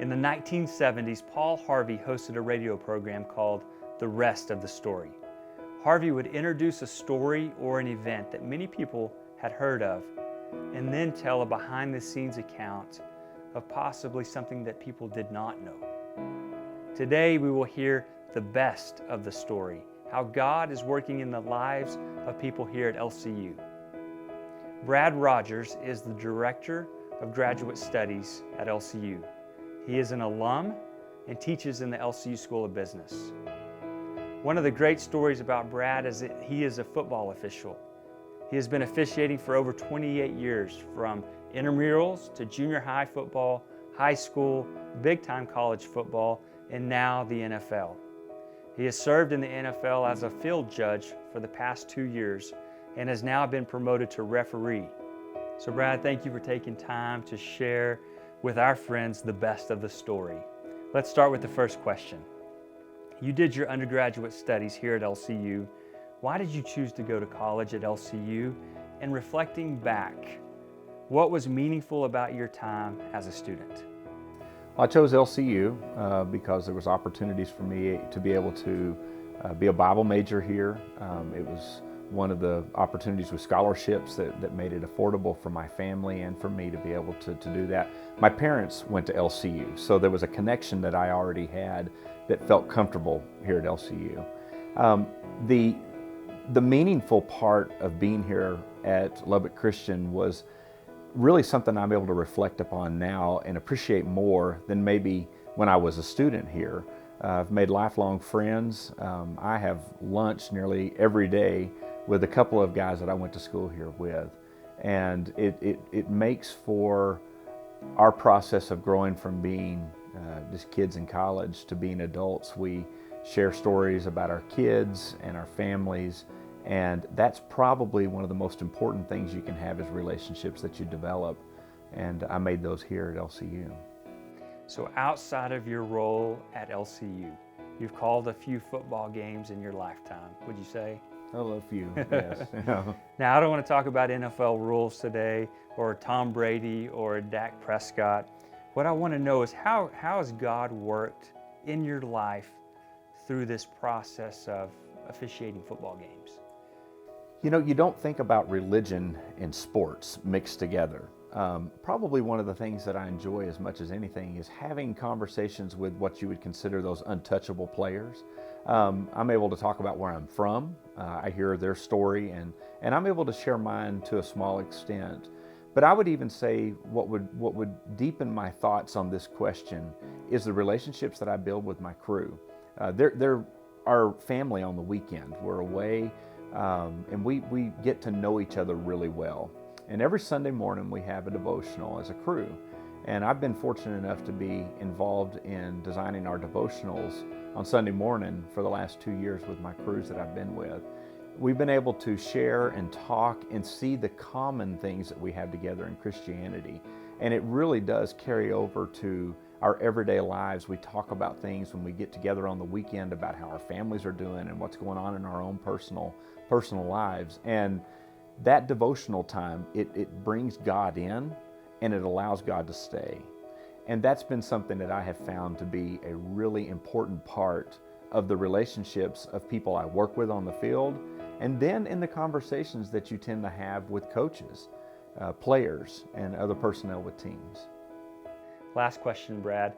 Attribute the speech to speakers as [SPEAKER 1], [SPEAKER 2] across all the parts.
[SPEAKER 1] In the 1970s, Paul Harvey hosted a radio program called The Rest of the Story. Harvey would introduce a story or an event that many people had heard of, and then tell a behind-the-scenes account of possibly something that people did not know. Today, we will hear the best of the story, how God is working in the lives of people here at LCU. Brad Rogers is the Director of Graduate Studies at LCU. He is an alum and teaches in the LCU School of Business. One of the great stories about Brad is that he is a football official. He has been officiating for over 28 years, from intramurals to junior high football, high school, big-time college football, and now the NFL. He has served in the NFL as a field judge for the past 2 years and has now been promoted to referee. So Brad, thank you for taking time to share with our friends the best of the story. Let's start with the first question. You did your undergraduate studies here at LCU. Why did you choose to go to college at LCU? And reflecting back, what was meaningful about your time as a student?
[SPEAKER 2] Well, I chose LCU because there was opportunities for me to be able to be a Bible major here. It was one of the opportunities with scholarships that made it affordable for my family and for me to be able to do that. My parents went to LCU, so there was a connection that I already had that felt comfortable here at LCU. The meaningful part of being here at Lubbock Christian was really something I'm able to reflect upon now and appreciate more than maybe when I was a student here. I've made lifelong friends. I have lunch nearly every day with a couple of guys that I went to school here with. And it makes for our process of growing from being just kids in college to being adults. We share stories about our kids and our families, and that's probably one of the most important things you can have is relationships that you develop. And I made those here at LCU.
[SPEAKER 1] So outside of your role at LCU, you've called a few football games in your lifetime, would you say?
[SPEAKER 2] Oh, a few, yes.
[SPEAKER 1] Now, I don't want to talk about NFL rules today, or Tom Brady, or Dak Prescott. What I want to know is how has God worked in your life through this process of officiating football games?
[SPEAKER 2] You know, you don't think about religion and sports mixed together. Probably one of the things that I enjoy as much as anything is having conversations with what you would consider those untouchable players. I'm able to talk about where I'm from. I hear their story, and I'm able to share mine to a small extent. But I would even say what would deepen my thoughts on this question is the relationships that I build with my crew. They're our family on the weekend. We're away, and we get to know each other really well. And every Sunday morning we have a devotional as a crew. And I've been fortunate enough to be involved in designing our devotionals on Sunday morning for the last 2 years with my crews that I've been with. We've been able to share and talk and see the common things that we have together in Christianity. And it really does carry over to our everyday lives. We talk about things when we get together on the weekend about how our families are doing and what's going on in our own personal lives. And that devotional time, it brings God in and it allows God to stay. And that's been something that I have found to be a really important part of the relationships of people I work with on the field, and then in the conversations that you tend to have with coaches, players, and other personnel with teams.
[SPEAKER 1] Last question, Brad.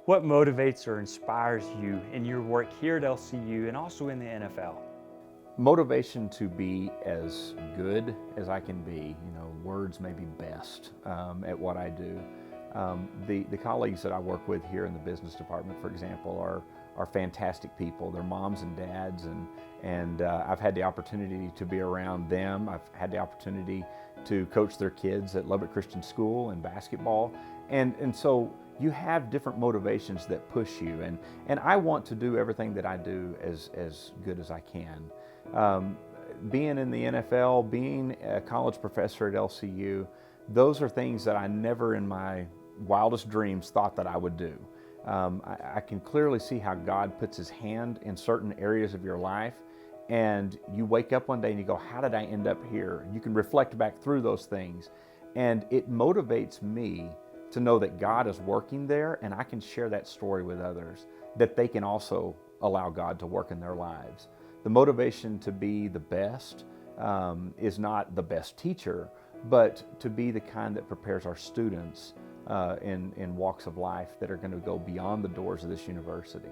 [SPEAKER 1] What motivates or inspires you in your work here at LCU and also in the NFL?
[SPEAKER 2] Motivation to be as good as I can be. You know, words may be best at what I do. The colleagues that I work with here in the business department, for example, are fantastic people. They're moms and dads, and I've had the opportunity to be around them. I've had the opportunity to coach their kids at Lubbock Christian School in basketball, and so you have different motivations that push you, and I want to do everything that I do as good as I can. Being in the NFL, being a college professor at LCU, those are things that I never in my wildest dreams thought that I would do. I can clearly see how God puts His hand in certain areas of your life, and you wake up one day and you go, how did I end up here? You can reflect back through those things, and it motivates me to know that God is working there, and I can share that story with others, that they can also allow God to work in their lives. The motivation to be the best is not the best teacher, but to be the kind that prepares our students in walks of life that are going to go beyond the doors of this university.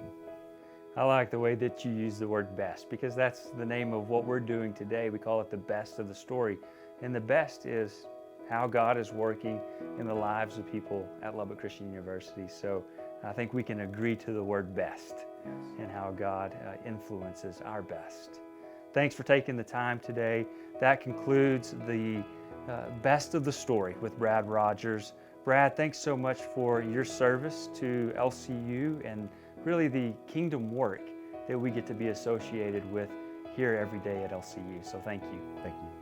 [SPEAKER 1] I like the way that you use the word best, because that's the name of what we're doing today. We call it the best of the story. And the best is how God is working in the lives of people at Lubbock Christian University. So I think we can agree to the word best and how God influences our best. Thanks for taking the time today. That concludes the best of the story with Brad Rogers. Brad, thanks so much for your service to LCU and really the kingdom work that we get to be associated with here every day at LCU. So thank you.
[SPEAKER 2] Thank you.